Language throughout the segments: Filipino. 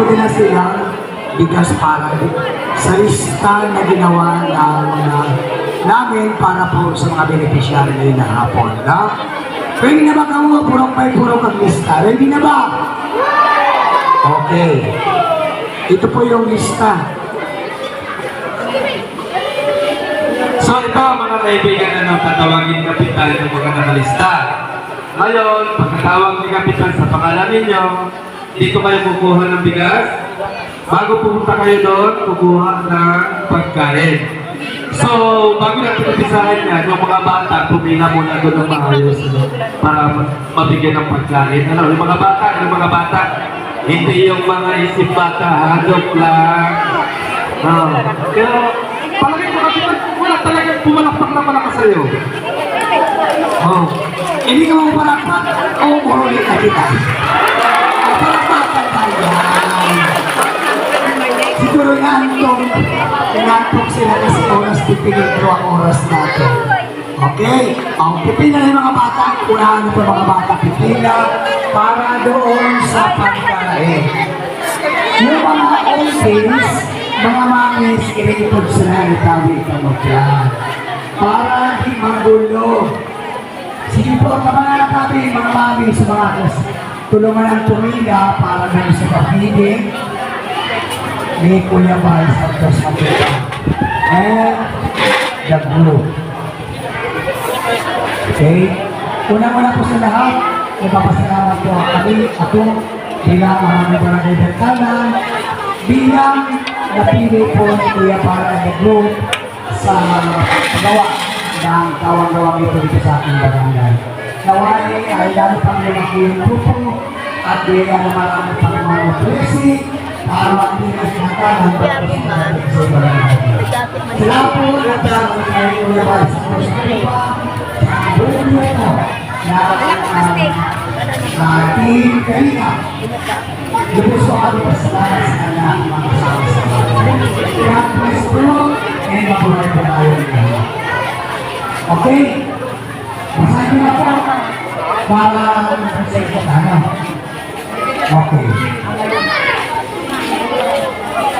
magdala sila bigas para sa lista na ginawa namin para po sa mga beneficiary ngayon na hapon. No? Ready na ba kayo? Purong ang lista. Ready na ba? Okay. Ito po yung lista. So ito mga kaibigan, tatawagin ni Kapitan ng mga nakalista. Ngayon, pagkatawag ni Kapitan sa pangalan ninyo, dito kayo kukuha ng bigas. Bago pumunta kayo doon, kukuha ng pagkain. So, bago natin umpisahan yan, yung mga bata, pumila muna doon ng maayos para mabigyan ng pagkain. Ano, yung mga bata, hindi yung mga isip bata, hadok lang. Pero, palagay ko Kapitan, wala talagang pumalakpak na malakas sa'yo. Hindi ka mapalakpak o umulit na kita. Palakpakan tayo. Siguro inantok sila kasi oras pipigil ko ang oras natin. Okay? Ang pipila ng mga bata, unahan ito mga bata pipila para doon sa pagkain. Yung mga oldies, mga mangis, inikipod sila itawi ka mo dyan. Para di magulo. Sige po, kamangan natin mga mangis sa mga kas. Tulungan ang pumila para doon sa pag-ibig. Ni Kuya Bay Santos Kapita and the group. Okay? Una-una po sa lahat, ipapasalamat po ako bilang mga barangay Bertalan, bilang napili po ni Kuya Bay and the group sa paggawa ng tawang-gawang ito dito sa ating barangay. Naway ay dami pang lumaki yung grupo at bilang marami pang mga blessing para matigas na ng pagkakas sa barangay. Sila po nagdamang kayo Kuya Bay sa Kapita sa buong ito na Team Karina. Lubos ko kami pasalamat sa kanya ang mga kasama sa barangay. God bless po and mabuhay po tayo nila. Okay? Masabi na po para mag-say ko tayo. Okay.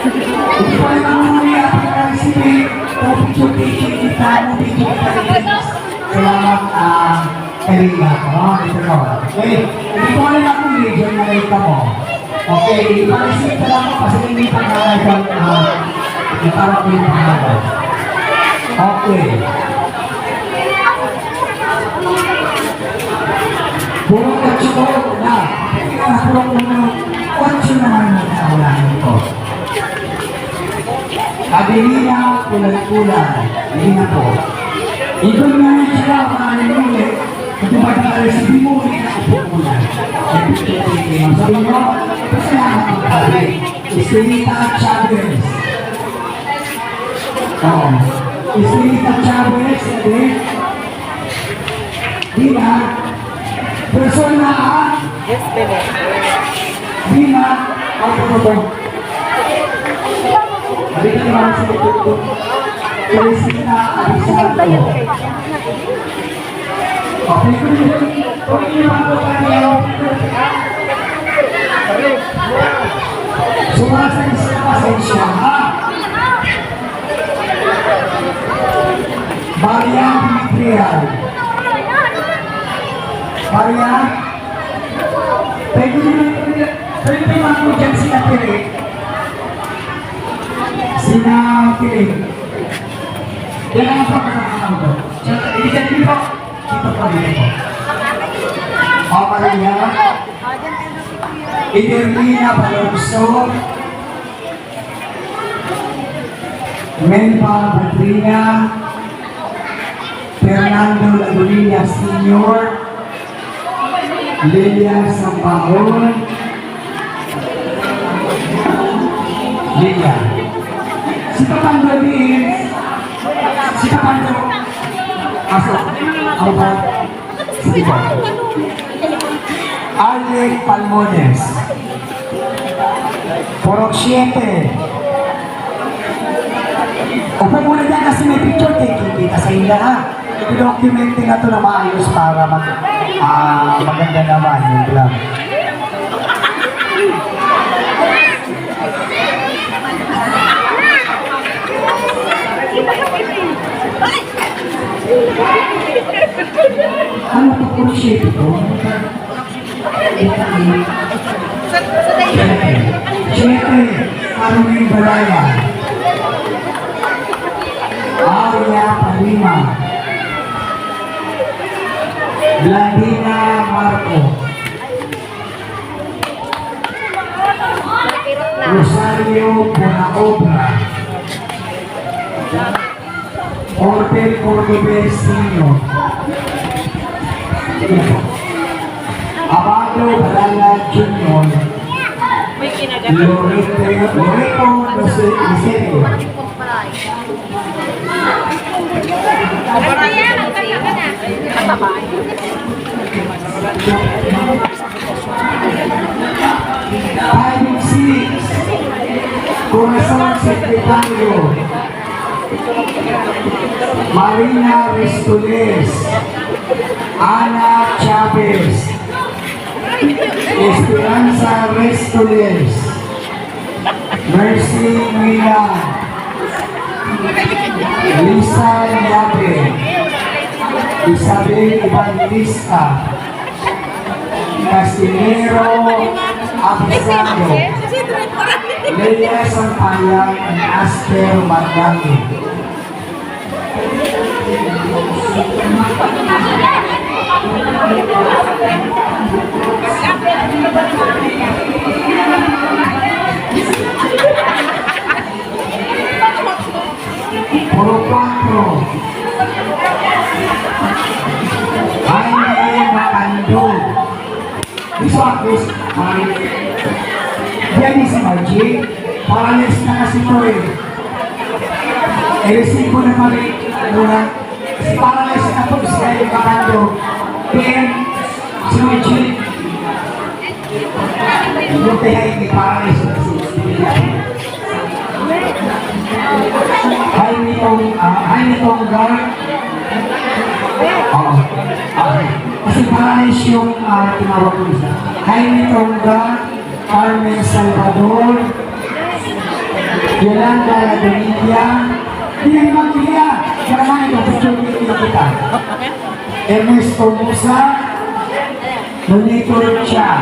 Ito pa rin ang mga pagkakasipin o picture-picture kita mo picture-picture. Salamat Karina. Ito ko. Okay? Ito pa rin akong video na nakita mo. Okay, iparisip ka lang kasi hindi pa nakakal itawag ko yung pangalan. Okay. Puro katsyo na. Puro katsyo naman yung kawalan ko. Abilina, kulat-kulat. Hindi na po. Ito nga yung sila, maaaring ulit. Ito ba na-recipe mo, hindi na upukulan. Sabi mo, kasalamat ang pari. Estelita Chavez. Oo. Estelita Chavez, di na. Persona, Yes, baby. di na. Ako mo to. Halika naman sa ito. Felicita Alisado. Okay, kung ako tayo. Sumasay sa pasensya, ha? Marian Dimitrial. Marian? Pwede naman po dyan sila Pirik. Sina Pirik. Yan ang pagkakasama ko. Ibigyan dito. Dito pa dito. O Maria. Iderlina Balonso. Melba Badrina. Fernando Lagulina Sr. Lilia Sampaon. Lilia. Si Papando Lins. Si Papando. Pasok. Ako ba? Sige ba? Alec Palmones. Porok 7. Upo muna dyan kasi may picture taking kita sa inyo ha. I-documenting na ito na maayos para maganda naman yung vlog. Ano pa po shape ito? Siyempre, Carmen Balaya. Aria Palima. Blandina Marco. Rosario Buenaobra. Ortel Cordobes Senior. Amado Balala Junior. Loreto Lucero. Item 6, Corazon Secretario, Marina Restoles, Ana Chavez, Esperanza Restoles, Mercy Milan, Lisa Yabe, Isabel Evangelista, Castillero Abisado, Leia Sampayan, and Aster Magdani. Puro 4. Jaime Macando. This one is Jenny si Margie. Paralis na kasi ito eh. I-receive ko na mali muna. Si Paralis na po si Jaime Macando. Then, si Margie. Yung kaya hindi Paralis na si Jaime Tonggar. Oo. Kasi Paralis yung tinawag ko isa. Jaime Tonggar, Carmen Salvador, Yolanda Bonilla, hindi naman kaya. Kaya naman ito, picture dito kita. Ernesto Musa, Donator Cha,